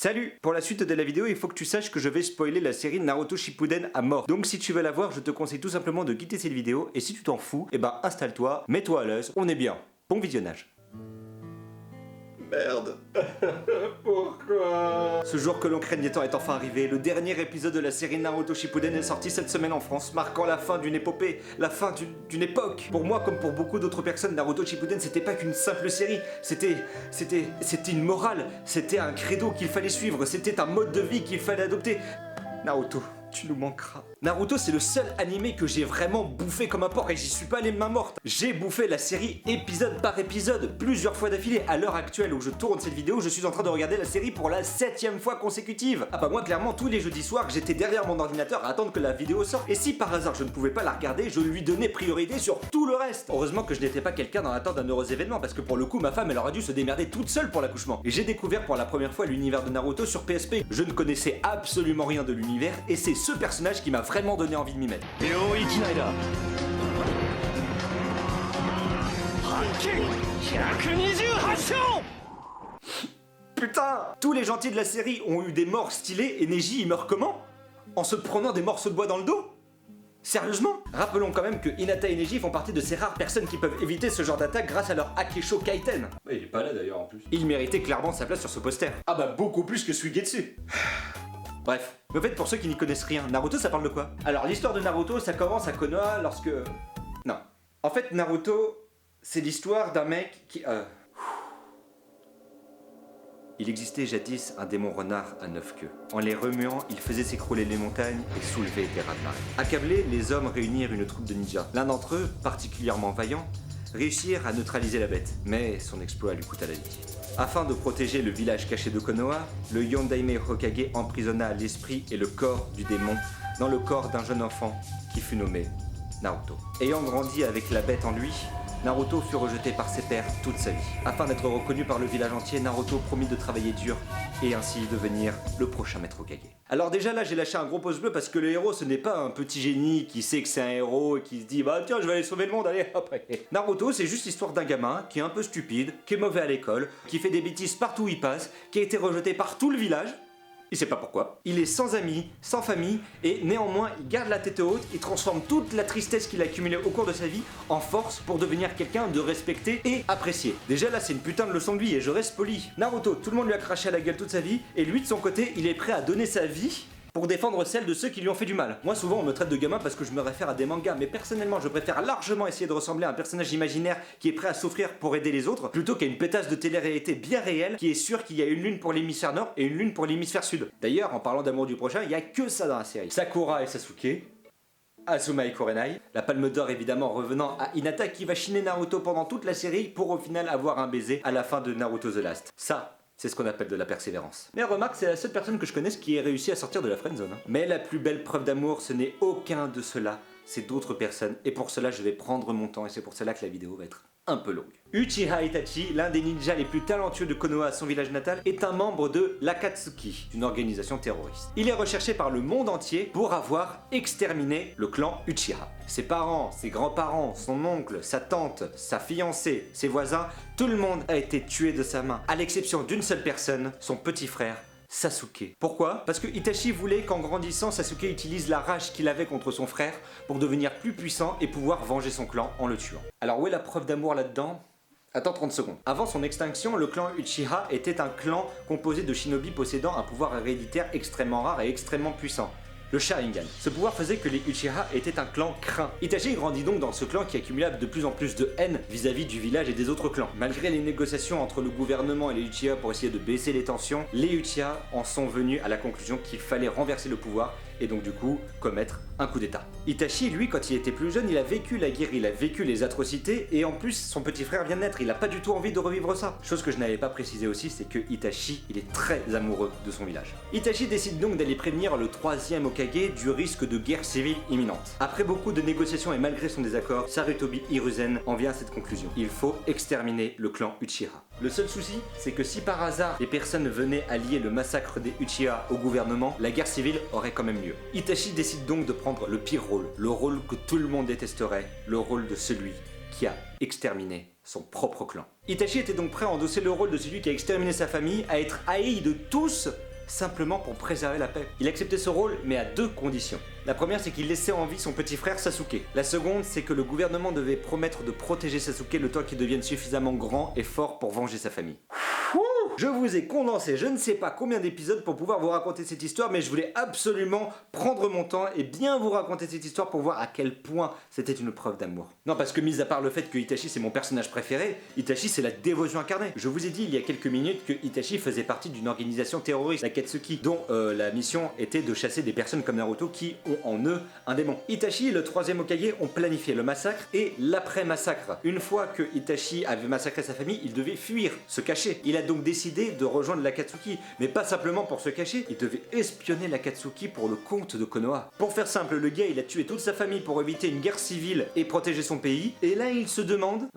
Salut! Pour la suite de la vidéo, il faut que tu saches que je vais spoiler la série Naruto Shippuden à mort. Donc si tu veux la voir, je te conseille tout simplement de quitter cette vidéo, et si tu t'en fous, eh ben installe-toi, mets-toi à l'aise, on est bien. Bon visionnage. Merde. Pourquoi? Ce jour que l'on craignait tant est enfin arrivé. Le dernier épisode de la série Naruto Shippuden est sorti cette semaine en France, marquant la fin d'une épopée, la fin d'une époque. Pour moi, comme pour beaucoup d'autres personnes, Naruto Shippuden c'était pas qu'une simple série. C'était une morale, c'était un credo qu'il fallait suivre, c'était un mode de vie qu'il fallait adopter. Naruto, tu nous manqueras. Naruto, c'est le seul animé que j'ai vraiment bouffé comme un porc et j'y suis pas les mains mortes. J'ai bouffé la série épisode par épisode, plusieurs fois d'affilée. À l'heure actuelle où je tourne cette vidéo, je suis en train de regarder la série pour la 7ème fois consécutive. Ah bah moi, clairement, tous les jeudis soirs, j'étais derrière mon ordinateur à attendre que la vidéo sorte. Et si par hasard je ne pouvais pas la regarder, je lui donnais priorité sur tout le reste. Heureusement que je n'étais pas quelqu'un dans l'attente d'un heureux événement, parce que pour le coup, ma femme, elle aurait dû se démerder toute seule pour l'accouchement. Et j'ai découvert pour la première fois l'univers de Naruto sur PSP. Je ne connaissais absolument rien de l'univers, et c'est ce personnage qui m'a vraiment donné envie de m'y mettre. Putain! Tous les gentils de la série ont eu des morts stylées et Neji il meurt comment? En se prenant des morceaux de bois dans le dos? Sérieusement? Rappelons quand même que Hinata et Neji font partie de ces rares personnes qui peuvent éviter ce genre d'attaque grâce à leur Akesho Kaiten. Il est pas là d'ailleurs en plus. Il méritait clairement sa place sur ce poster. Ah bah beaucoup plus que Suigetsu. Bref, au fait pour ceux qui n'y connaissent rien, Naruto ça parle de quoi? Alors l'histoire de Naruto ça commence à Konoha lorsque... Non. En fait Naruto, c'est l'histoire d'un mec qui... Il existait jadis un démon renard à 9 queues. En les remuant, il faisait s'écrouler les montagnes et soulever des raz-de-marée. Accablés, les hommes réunirent une troupe de ninjas. L'un d'entre eux, particulièrement vaillant, réussirent à neutraliser la bête, mais son exploit lui coûta la vie. Afin de protéger le village caché de Konoha, le Yondaime Hokage emprisonna l'esprit et le corps du démon dans le corps d'un jeune enfant qui fut nommé Naruto. Ayant grandi avec la bête en lui, Naruto fut rejeté par ses pairs toute sa vie. Afin d'être reconnu par le village entier, Naruto promit de travailler dur et ainsi devenir le prochain maître Hokage. Alors déjà là j'ai lâché un gros pouce bleu parce que le héros ce n'est pas un petit génie qui sait que c'est un héros et qui se dit bah tiens je vais aller sauver le monde, allez hop. Naruto c'est juste l'histoire d'un gamin qui est un peu stupide, qui est mauvais à l'école, qui fait des bêtises partout où il passe, qui a été rejeté par tout le village. Il sait pas pourquoi. Il est sans amis, sans famille, et néanmoins, il garde la tête haute, il transforme toute la tristesse qu'il a accumulée au cours de sa vie en force pour devenir quelqu'un de respecté et apprécié. Déjà là, c'est une putain de leçon de vie, et je reste poli. Naruto, tout le monde lui a craché à la gueule toute sa vie, et lui, de son côté, il est prêt à donner sa vie pour défendre celle de ceux qui lui ont fait du mal. Moi souvent on me traite de gamin parce que je me réfère à des mangas, mais personnellement je préfère largement essayer de ressembler à un personnage imaginaire qui est prêt à souffrir pour aider les autres, plutôt qu'à une pétasse de télé-réalité bien réelle qui est sûre qu'il y a une lune pour l'hémisphère nord et une lune pour l'hémisphère sud. D'ailleurs, en parlant d'amour du prochain, il y a que ça dans la série. Sakura et Sasuke, Asuma et Kurenai, la palme d'or évidemment revenant à Hinata qui va chiner Naruto pendant toute la série pour au final avoir un baiser à la fin de Naruto The Last. Ça, c'est ce qu'on appelle de la persévérance. Mais remarque, c'est la seule personne que je connaisse qui ait réussi à sortir de la friendzone. Mais la plus belle preuve d'amour, ce n'est aucun de ceux-là, c'est d'autres personnes. Et pour cela, je vais prendre mon temps et c'est pour cela que la vidéo va être un peu longue. Uchiha Itachi, l'un des ninjas les plus talentueux de Konoha à son village natal, est un membre de l'Akatsuki, une organisation terroriste. Il est recherché par le monde entier pour avoir exterminé le clan Uchiha. Ses parents, ses grands-parents, son oncle, sa tante, sa fiancée, ses voisins, tout le monde a été tué de sa main, à l'exception d'une seule personne, son petit frère, Sasuke. Pourquoi? Parce que Itachi voulait qu'en grandissant, Sasuke utilise la rage qu'il avait contre son frère pour devenir plus puissant et pouvoir venger son clan en le tuant. Alors où est la preuve d'amour là-dedans? Attends 30 secondes. Avant son extinction, le clan Uchiha était un clan composé de shinobi possédant un pouvoir héréditaire extrêmement rare et extrêmement puissant. Le Sharingan. Ce pouvoir faisait que les Uchiha étaient un clan craint. Itachi grandit donc dans ce clan qui accumula de plus en plus de haine vis-à-vis du village et des autres clans. Malgré les négociations entre le gouvernement et les Uchiha pour essayer de baisser les tensions, les Uchiha en sont venus à la conclusion qu'il fallait renverser le pouvoir et donc du coup commettre un coup d'état. Itachi, lui, quand il était plus jeune, il a vécu la guerre, il a vécu les atrocités et en plus son petit frère vient de naître, il a pas du tout envie de revivre ça. Chose que je n'avais pas précisé aussi, c'est que Itachi, il est très amoureux de son village. Itachi décide donc d'aller prévenir le 3e Hokage du risque de guerre civile imminente. Après beaucoup de négociations et malgré son désaccord, Sarutobi Hiruzen en vient à cette conclusion. Il faut exterminer le clan Uchiha. Le seul souci, c'est que si par hasard les personnes venaient à lier le massacre des Uchiha au gouvernement, la guerre civile aurait quand même lieu. Itachi décide donc de prendre le pire rôle, le rôle que tout le monde détesterait, le rôle de celui qui a exterminé son propre clan. Itachi était donc prêt à endosser le rôle de celui qui a exterminé sa famille, à être haï de tous simplement pour préserver la paix. Il acceptait ce rôle, mais à 2 conditions. La première, c'est qu'il laissait en vie son petit frère Sasuke. La seconde, c'est que le gouvernement devait promettre de protéger Sasuke le temps qu'il devienne suffisamment grand et fort pour venger sa famille. Je vous ai condensé je ne sais pas combien d'épisodes pour pouvoir vous raconter cette histoire, mais je voulais absolument prendre mon temps et bien vous raconter cette histoire pour voir à quel point c'était une preuve d'amour. Non, parce que mis à part le fait que Itachi c'est mon personnage préféré, Itachi c'est la dévotion incarnée. Je vous ai dit il y a quelques minutes que Itachi faisait partie d'une organisation terroriste, la Katsuki, dont la mission était de chasser des personnes comme Naruto qui ont en eux un démon. Itachi et le 3e Hokage ont planifié le massacre et l'après-massacre. Une fois que Itachi avait massacré sa famille, il devait fuir, se cacher. Il a donc décidé de rejoindre l'Akatsuki, mais pas simplement pour se cacher, il devait espionner l'Akatsuki pour le compte de Konoha. Pour faire simple, le gars il a tué toute sa famille pour éviter une guerre civile et protéger son pays, et là il se demande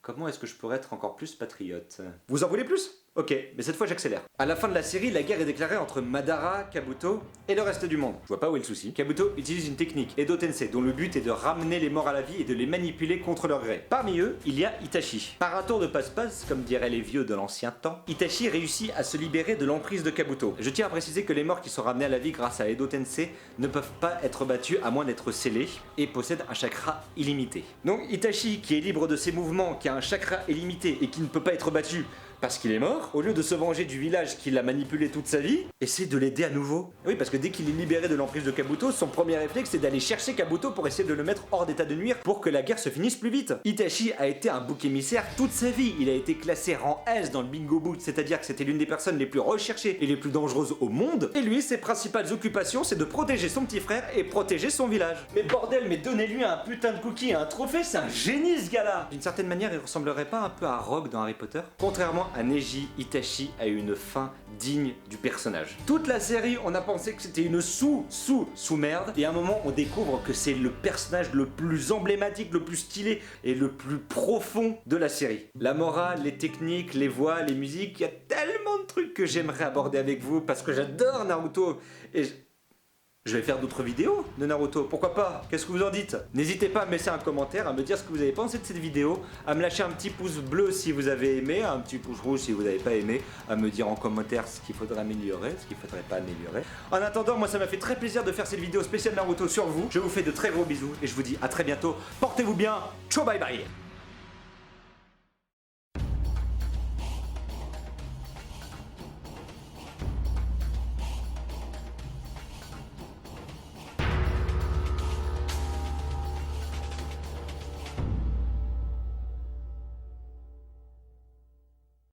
comment est-ce que je pourrais être encore plus patriote? Vous en voulez plus? Ok, mais cette fois j'accélère. À la fin de la série, la guerre est déclarée entre Madara, Kabuto et le reste du monde. Je vois pas où est le souci. Kabuto utilise une technique, Edo Tensei, dont le but est de ramener les morts à la vie et de les manipuler contre leur gré. Parmi eux, il y a Itachi. Par un tour de passe-passe, comme diraient les vieux de l'ancien temps, Itachi réussit à se libérer de l'emprise de Kabuto. Je tiens à préciser que les morts qui sont ramenés à la vie grâce à Edo Tensei ne peuvent pas être battus à moins d'être scellés et possèdent un chakra illimité. Donc Itachi, qui est libre de ses mouvements, qui a un chakra illimité et qui ne peut pas être battu parce qu'il est mort, au lieu de se venger du village qui l'a manipulé toute sa vie, essaie de l'aider à nouveau. Oui, parce que dès qu'il est libéré de l'emprise de Kabuto, son premier réflexe c'est d'aller chercher Kabuto pour essayer de le mettre hors d'état de nuire pour que la guerre se finisse plus vite. Itachi a été un bouc émissaire toute sa vie, il a été classé rang S dans le Bingo Book, c'est-à-dire que c'était l'une des personnes les plus recherchées et les plus dangereuses au monde, et lui, ses principales occupations c'est de protéger son petit frère et protéger son village. Mais bordel, mais donnez-lui un putain de cookie et un trophée, c'est un génie ce gars-là. D'une certaine manière, il ressemblerait pas un peu à Rogue dans Harry Potter? Contrairement à Neji, Itachi a eu une fin digne du personnage. Toute la série, on a pensé que c'était une sous-merde, et à un moment, on découvre que c'est le personnage le plus emblématique, le plus stylé et le plus profond de la série. La morale, les techniques, les voix, les musiques, il y a tellement de trucs que j'aimerais aborder avec vous parce que j'adore Naruto et je vais faire d'autres vidéos de Naruto, pourquoi pas? Qu'est-ce que vous en dites? N'hésitez pas à me laisser un commentaire, à me dire ce que vous avez pensé de cette vidéo, à me lâcher un petit pouce bleu si vous avez aimé, un petit pouce rouge si vous n'avez pas aimé, à me dire en commentaire ce qu'il faudrait améliorer, ce qu'il faudrait pas améliorer. En attendant, moi ça m'a fait très plaisir de faire cette vidéo spéciale Naruto sur vous. Je vous fais de très gros bisous et je vous dis à très bientôt. Portez-vous bien, ciao bye bye.